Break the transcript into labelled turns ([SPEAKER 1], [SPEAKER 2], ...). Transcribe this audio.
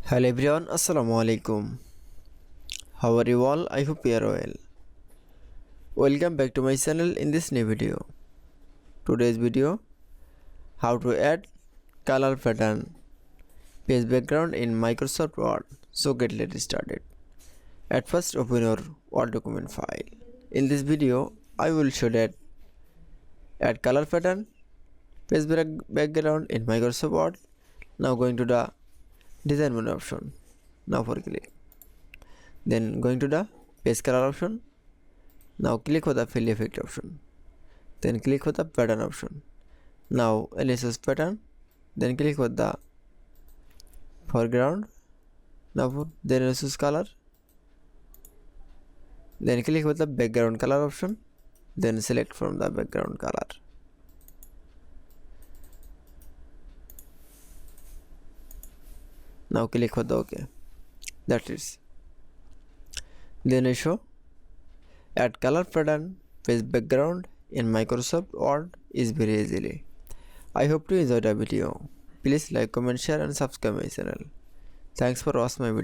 [SPEAKER 1] Hello everyone, Assalamu alaikum. How are you all? I hope you are well. Welcome back to my channel in this new video. Today's video, how to add color pattern page background in Microsoft Word. So let's started. At first open your Word document file. In this video, I will show that add color pattern page background in Microsoft Word. Now going to the design menu option. Now for click. Then going to the page color option. Now click for the fill effect option. Then click for the pattern option. Now choose pattern. Then click for the foreground. Then choose color. Then click for the background color option. Then select from the background color. Now click for the OK. That is. Then show add color pattern page background in Microsoft Word is very easily. I hope you enjoyed the video. Please like, comment, share and subscribe my channel. Thanks for watching my video.